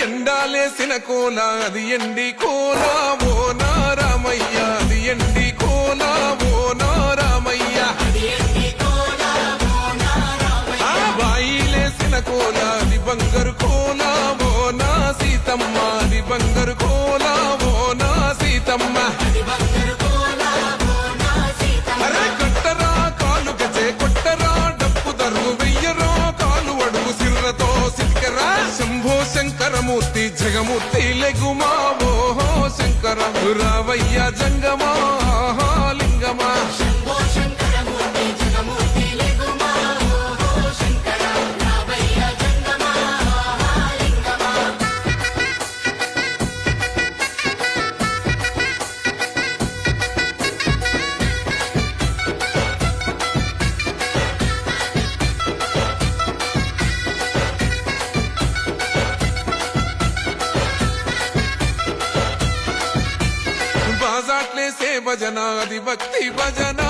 ఎండాలేసిన కోల అది ఎండి కోల ఓ నారామయ్య అది ఎండి కోల ఓ నారామయ్య బాయిలేసిన కోల అది బంగారు కోల ఓ నా సీతమ్మ అది బంగారు కోల ఓ నా సీతమ్మ అరే కట్టరా కాలు గజే కొట్టరా డప్పు దరువు వెయ్యరో కాలు అడుగు సిర్రతో సిరికరా శంభో శంకరమూర్తి జగమూర్తి లెగుమా ఓహో శంకర రావయ్య జంగమా లింగమా బాజాట్లేసే భజన అది భక్తి భజన